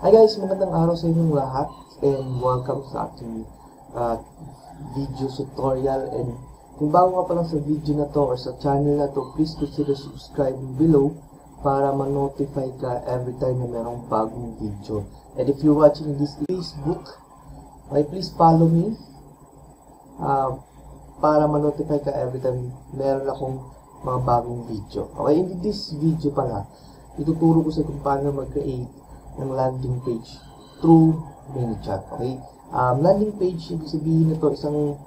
Hi guys, magandang araw sa inyong lahat and welcome sa ating video tutorial. And kung bago ka pa lang sa video na to or sa channel na to, please consider subscribing below para ma-notify ka every time na merong bagong video. And if you're watching this Facebook, please follow me para ma-notify ka every time meron akong mga bagong video. Okay, in this video pala, ituturo ko sa kung paano mag-create ng landing page through ManyChat. Okay? Landing page, ibig sabihin nito isang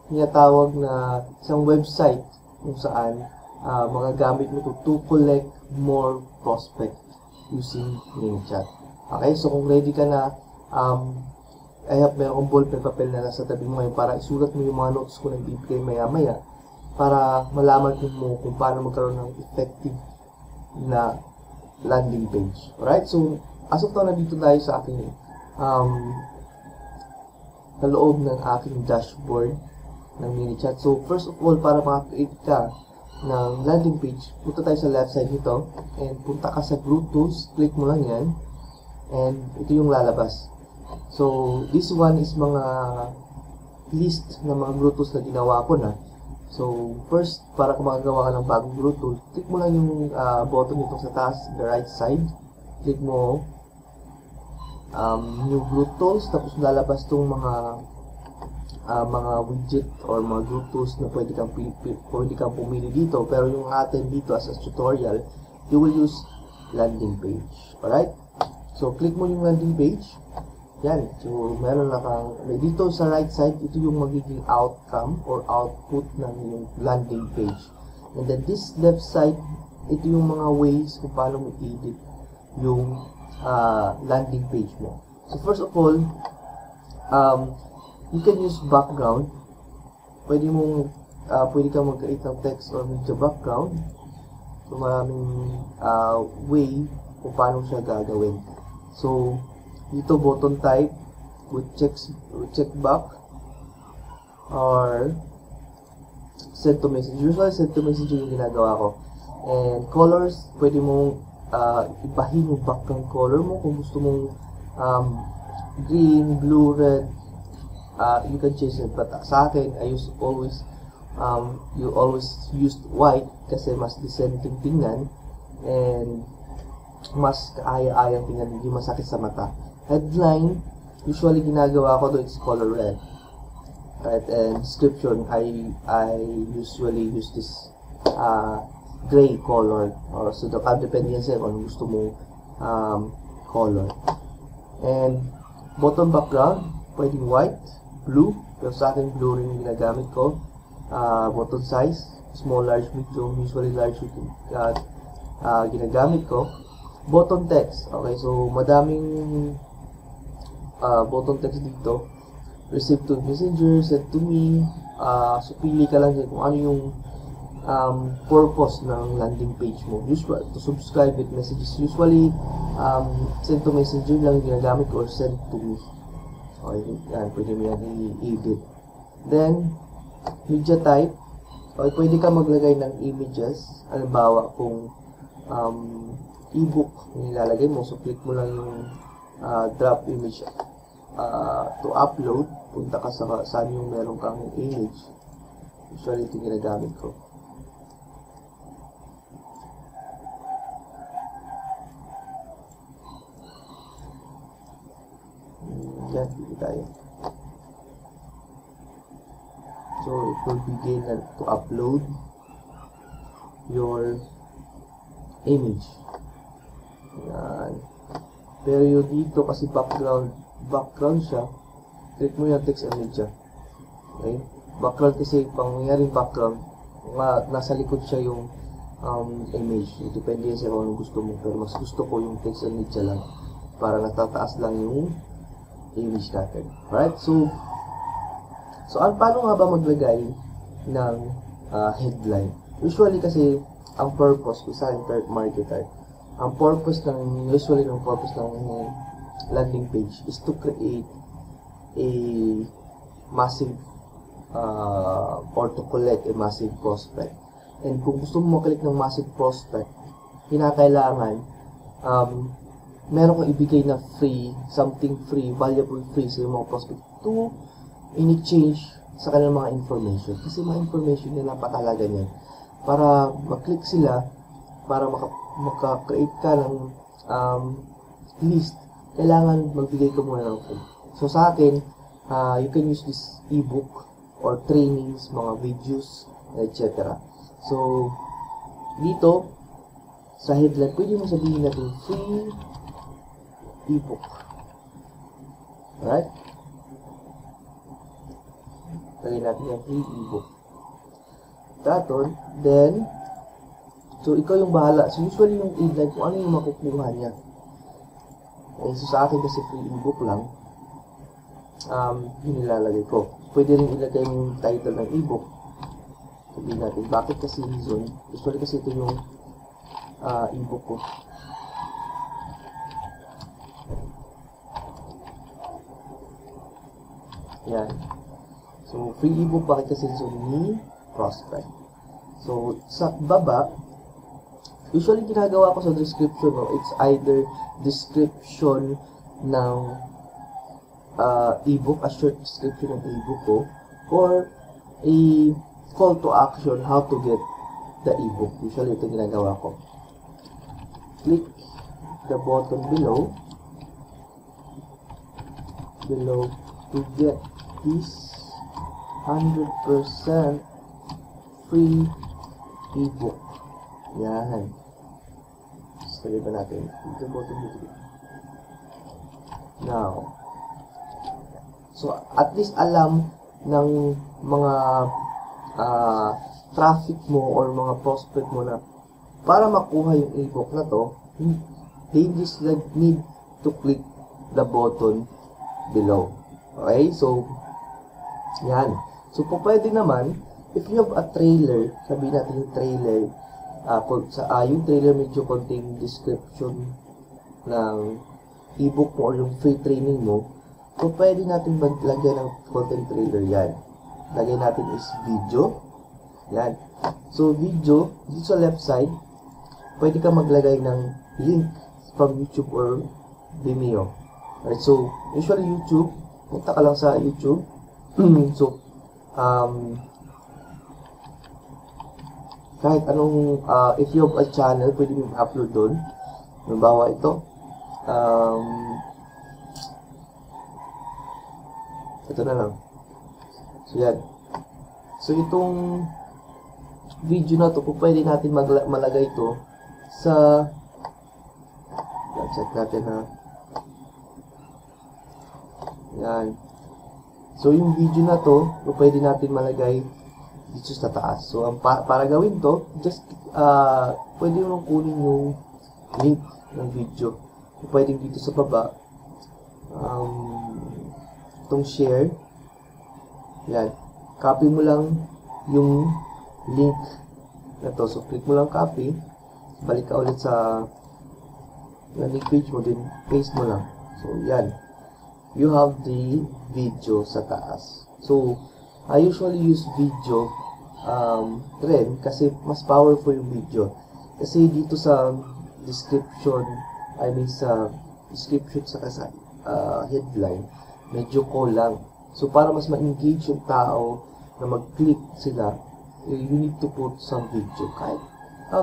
tinatawag na isang website kung saan magagamit mo to collect more prospect using ManyChat. Okay? So, kung ready ka na, I have meron kong ballpen papel na nasa tabi mo ngayon para isulat mo yung mga notes ko na ibibigay maya-maya para malaman mo kung paano magkaroon ng effective na landing page. Alright? So, as of now, nandito tayo sa aking sa loob ng aking dashboard ng ManyChat. So, first of all, para maka-create ka ng landing page, punta tayo sa left side nito and punta ka sa Group Tools. Click mo lang yan and ito yung lalabas. So, this one is mga list ng mga Group Tools na ginawa ko na. So, first, para kung makagawa ka ng bagong Group Tool, click mo lang yung button nito sa taas, the right side. Click mo New Group Tools, tapos lalabas itong mga widget or mga Group Tools na pwede kang pumili dito. Pero yung atin dito as a tutorial, you will use landing page. Alright? So, click mo yung landing page. Yan. So, meron na kang, dito sa right side, ito yung magiging outcome or output ng yung landing page. And then this left side, ito yung mga ways kung paano mo edit yung landing page mo. So, first of all, you can use background. Pwede kang mag-create ng text or media background. So, maraming way kung paano siya gagawin. So, dito button type with check back or send to message. Usually send to message yung ginagawa ko. And colors, pwede mong ibahin yung background color mo kung gusto mong green, blue, red. You can change it. But sa akin, I always used white kasi mas decent tingnan and mas kaaya-ayang tingnan, hindi masakit sa mata. Headline, usually ginagawa ko doon is color red. Right, and description, I usually use this gray color. Or so depende yan sa kung gusto mo color. And bottom background, pwedeng white, blue. Pero sa akin, blue rin yung ginagamit ko. Button size, small, large, medium, usually large ginagamit ko. Button text, okay, so madaming button text dito. Receive to messenger, send to me. So pili ka lang dyan kung ano yung purpose ng landing page mo. Usually, to subscribe with messages. Usually, send to messenger lang yung ginagamit ko or send to me. Okay, yan, pwede mo yan i-edit. Then, media type. Okay, pwede ka maglagay ng images. Halimbawa, kung ebook yung ilalagay mo. So, click mo lang yung drop image to upload. Punta ka sa saan yung meron kang image. Usually, ito ginagamit ko. Yan, dito tayo. So, it will begin to upload your image. Yan. Pero yung dito kasi background siya, click mo yung text and media. Okay? Background kasi, pangyayaring background, nasa likod siya yung image. Depende sa kung anong gusto mo. Pero mas gusto ko yung text and media lang para natataas lang yung image natin. Alright? So paano nga ba maglagay ng headline? Usually kasi, ang purpose, isa internet marketer, ang purpose ng landing page is to create a massive or to collect a massive prospect. And kung gusto mo maklik ng massive prospect, kinakailangan meron kang ibigay na free, something free, valuable free sa mga prospect to in-exchange sa kanilang mga information. Kasi mga information nila napakahalaga niyan. Para mag-click sila, para maka-create ka ng list, kailangan magbigay ka muna ng free. So sa akin, you can use this ebook or trainings, mga videos, etc. So, dito, sa headline, pwede mo sabihin natin free ebook. Alright? Lagyan natin yung free ebook. Daton, then, so ikaw yung bahala. So, usually yung headline, kung ano yung makukuha niya. Okay, so sa akin kasi free ebook lang, yun nilalagay ko. Pwede rin ilagay yung title ng ebook. Sabihin natin, bakit kasi reason? Usually kasi ito yung ebook ko. Yan. So, free ebook, bakit kasi reason ni prospect. So, sa baba, usually ginagawa ko sa description, no, it's either description ng ebook, a short description ng ebook ko, or a call to action, how to get the ebook. Usually, ito ginagawa ko. Click the button below to get this 100% free ebook. Yan. Sabi ba natin? Click the button below. Now, so, at least alam ng mga traffic mo or mga prospect mo na para makuha yung ebook na to, they just need to click the button below. Okay? So, yan. So, pwede naman, if you have a trailer, sabihin natin yung trailer, yung trailer medyo konting description ng ebook mo or yung free training mo, so, pwede natin maglagyan ng content trailer yan. Lagay natin is video. Yan. So, video, dito sa left side, pwede ka maglagay ng link from YouTube or Vimeo. Right, so, usually YouTube, punta ka lang sa YouTube. So, kahit anong, if you have a channel, pwede mo upload doon. Halimbawa ito. Ito na lang. So, yan. So, itong video na to, pwede natin malagay ito sa check natin ha. Yan. So, yung video na to, pwede natin malagay dito sa taas. So, para gawin to, just, pwede mo kunin yung link ng video. Pwede dito sa baba. Itong share. Yan. Copy mo lang yung link na to. So, click mo lang copy. Balik ka ulit sa landing page mo din. Paste mo lang. So, yan. You have the video sa taas. So, I usually use video rin kasi mas powerful yung video. Kasi dito sa description, sa description sa headline, medyo lang. So, para mas ma-engage yung tao na mag-click sila, you need to put some video. Kahit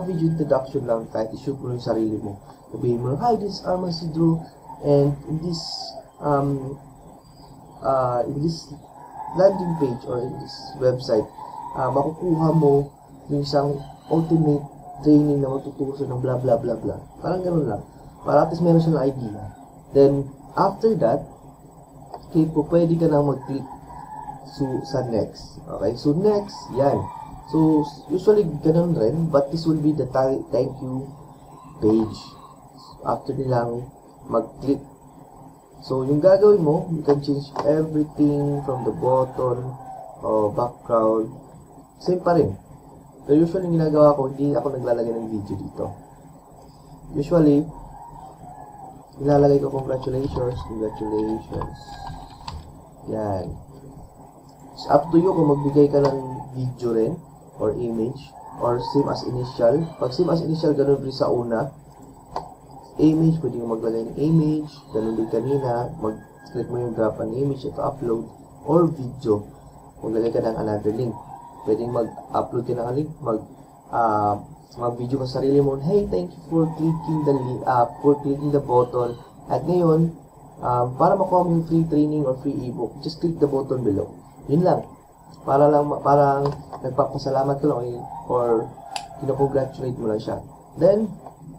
video introduction lang, kahit i-shoot mo yung sarili mo. Sabihin mo, hi, this is Arman Sidro, and in this landing page or in this website, makukuha mo yung isang ultimate training na matutuso ng blah blah blah blah. Parang ganun lang. Para at least meron siyang idea. Then, after that, okay po, pwede ka na mag-click sa next. Okay? So, next, yan. So, usually, ganun rin, but this will be the thank you page. After nilang mag-click. So, yung gagawin mo, you can change everything from the button, background. Same pa rin. So, usually, ginagawa ko, hindi ako naglalagay ng video dito. Usually, nilalagay ko congratulations. Yan. It's up to you kung magbigay ka ng video rin, or image, or same as initial. Pag same as initial, ganun rin sa una. image, pwede mo maglagay ng image, ganun din kanina, mag-click mo yung drop an image ito upload, or video, maglagay ka ng another link. Pwede mag-upload ka ng link, mag-video ka sa sarili mo, hey, thank you for clicking the link, for clicking the button, at ngayon, para makuha mo yung free training or free ebook, just click the button below. Yun lang. Parang nagpapasalamat ka lang or kinakongratulate mo lang siya. Then,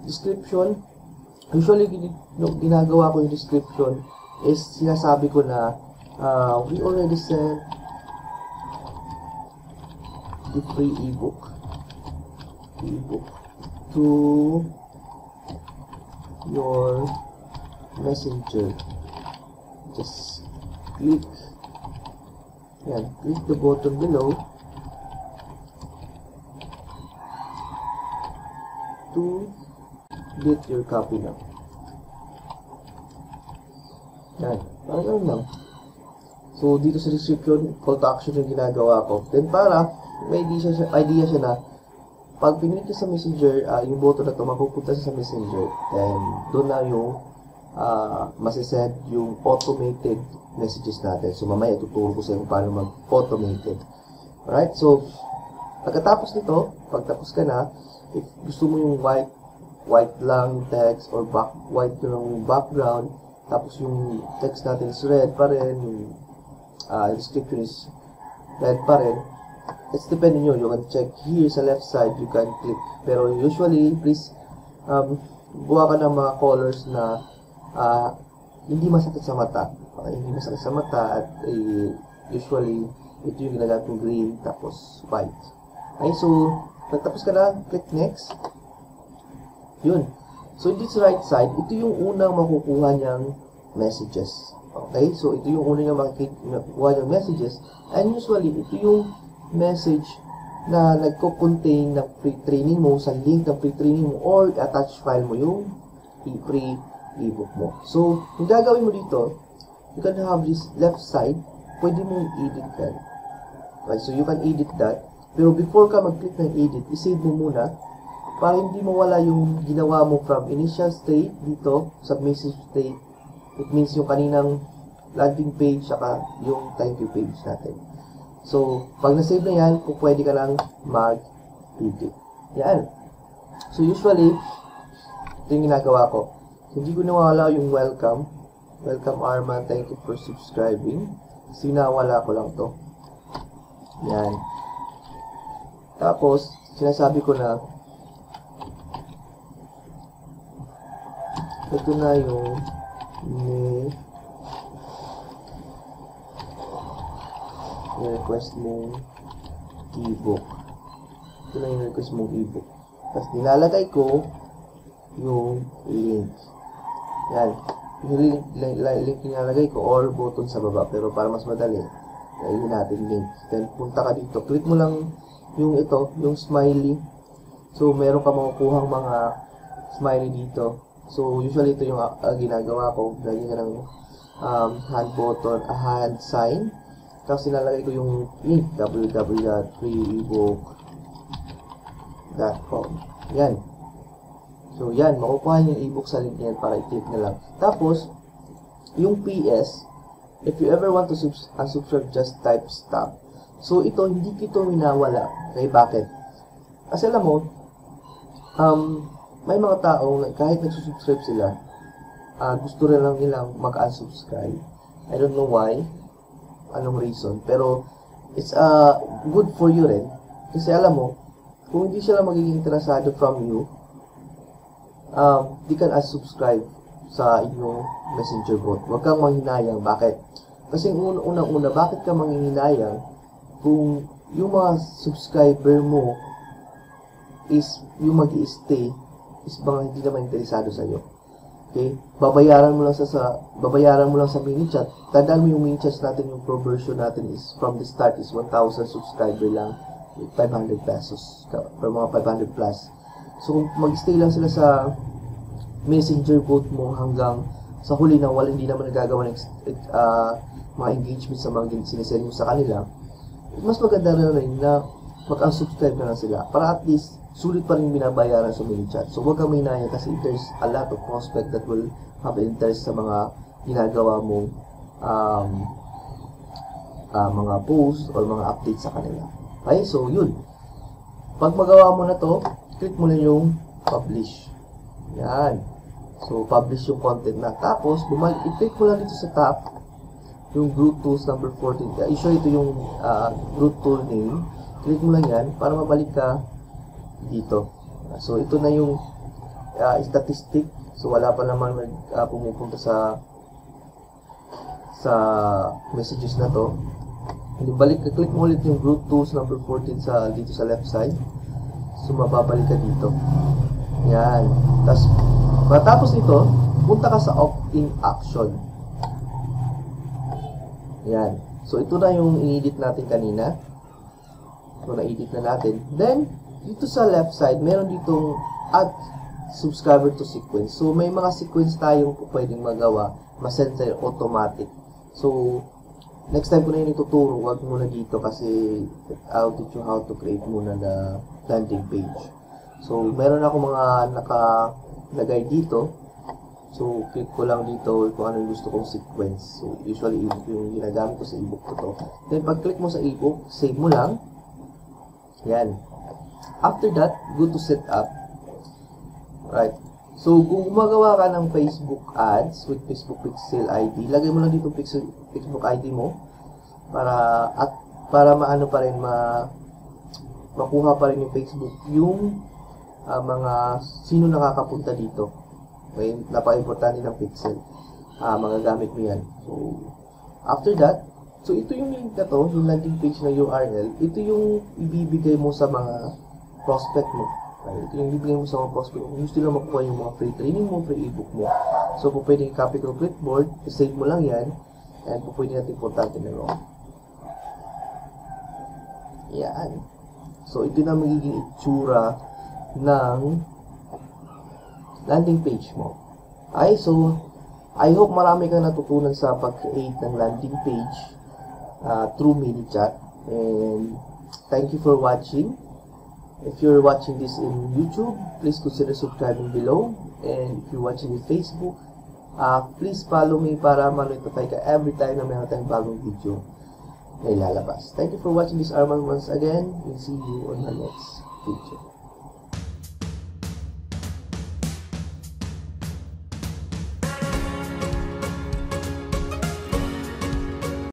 description. Usually, ginagawa ko yung description is sinasabi ko na we already sent the free ebook to your messenger. Just click the button below to get your copy now. Parang ganun lang. So, dito sa description, call to action yung ginagawa ko. Then, para may idea siya na pag pinili ka sa messenger, yung button na to, mapupunta sa messenger. Then, doon na yung masisend yung automated messages natin. So, mamaya tuturo ko sa iyo paano mag-automated. Alright? So, pagkatapos nito, pagtapos ka na, if gusto mo yung white lang text or white yung background, tapos yung text natin is red pa rin, yung description is red pa rin, it's depende nyo. You can check here sa left side, you can click. Pero usually, please, buha ka ng mga colors na hindi masakit sa mata. Hindi masakit sa mata at usually ito yung ginagamit yung green tapos white. Okay, so pagtapos ka na, click next. Yun. So dito sa right side, ito yung unang makukuha niyang messages. Okay, so ito yung unang makukuha niyang messages, and usually ito yung message na nagko-contain ng free training mo, sa link ng free training mo, or attach file mo yung free ebook mo. So, yung gagawin mo dito, you can have this left side, pwede mong edit yan. Okay, so you can edit that. Pero before ka mag-click ng edit, isave mo muna para hindi mawala yung ginawa mo from initial state dito sa message state. It means yung kaninang landing page saka yung thank you page natin. So, pag na-save na yan, pwede ka lang mag-edit. Yan. So, usually, ito yung ginagawa ko. Hindi ko nawala yung welcome. Welcome Arman, thank you for subscribing. Sinawala ko lang to. Yan. Tapos, sinasabi ko na ito na yung request mong ebook. Ito na yung request mong ebook. Tapos nilalagay ko yung link. Yan. Yung link nilalagay ko or button sa baba. Pero para mas madali, lagyan natin link. Then punta ka dito. Click mo lang yung ito, yung smiley. So meron ka makukuhang mga smiley dito. So usually ito yung ginagawa ko. Lagyan ka ng hand button, hand sign. Tapos nilalagay ko yung link, www.freeebook.com. Yan. So, yan. Makukuha yung ebook sa link yan para i-click na lang. Tapos, yung PS, if you ever want to unsubscribe, just type stop. So, ito, hindi kito minawala. Okay, bakit? Kasi alam mo, may mga tao, kahit nagsusubscribe sila, gusto rin lang nilang mag-unsubscribe. I don't know why. Anong reason. Pero, it's good for you rin. Kasi alam mo, kung hindi sila magiging interesado from you, di ka unsubscribe sa inyong messenger bot. Huwag kang manghinayang. Bakit? Kasi unang-una, bakit ka manghinayang kung yung mga subscriber mo is yung mag-i-stay is mga hindi naman interesado sa iyo. Okay? Babayaran mo lang sa mini-chat. Tandaan mo yung mini-chat natin, yung pro version natin is from the start is 1,000 subscriber lang with 500 pesos. For mga 500 plus. So, kung mag-stay lang sila sa messenger bot mo hanggang sa huli nang hindi naman nagagawa ng mga engagement sa mga sinesend mo sa kanila, mas maganda na rin na mag-unsubscribe na lang sila. Para at least, sulit pa rin binabayaran sa ManyChat. So, huwag kang mainaya kasi there's a lot of prospect that will have interest sa mga ginagawa mong mga posts or mga updates sa kanila. Okay, so yun. Pag magawa mo na to, click mo lang yung publish. Yan. So, publish yung content na. Tapos, i-click mo lang dito sa top, yung Groot Tools number 14. Usually, ito yung Groot Tool name. Click mo lang yan para mabalik ka dito. So, ito na yung statistic. So, wala pa naman pumupunta sa messages na to. Click mo ulit yung Groot Tools number 14 dito sa left side. So, mababalik ka dito. Yan. Tapos, matapos nito, punta ka sa opt-in action. Yan. So, ito na yung in-edit natin kanina. So, na-edit na natin. Then, dito sa left side, meron ditong add subscriber to sequence. So, may mga sequence tayong pwedeng magawa. Masend sa'yo automatic. So, next time ko na yun ituturo, wag muna dito kasi I'll teach you how to create muna the landing page. So, meron ako mga nakalagay dito. So, click ko lang dito kung ano yung gusto kong sequence. So, usually ebook yung ginagamit ko sa ebook ko to. Then, pag click mo sa ebook, save mo lang. Yan. After that, go to setup. Right. So, kung gumagawa ka ng Facebook ads with Facebook Pixel ID, lagay mo lang dito Facebook ID mo para maano pa rin makuha pa rin yung Facebook yung mga sino nakakapunta dito. Okay, napaka-importante ng pixel. Mga gamit mo yan. So, after that, so ito yung link na to, yung landing page na URL, ito yung ibibigay mo sa mga prospect mo. Okay, ito yung ibibigay mo sa mga prospect mo. Gusto nila makuha yung mga free training mo, free ebook mo. So, kung pwede copy ko clipboard, save mo lang yan, and kung pwede natin importante na ron. Yan. So, ito na magiging itsura ng landing page mo. Okay, so, I hope marami kang natutunan sa pag-create ng landing page through ManyChat. And thank you for watching. If you're watching this in YouTube, please consider subscribing below. And if you're watching in Facebook, please follow me para ma-notify ka every time na mayroon tayong bagong video na ilalabas. Thank you for watching this Arman once again, and see you on the next video.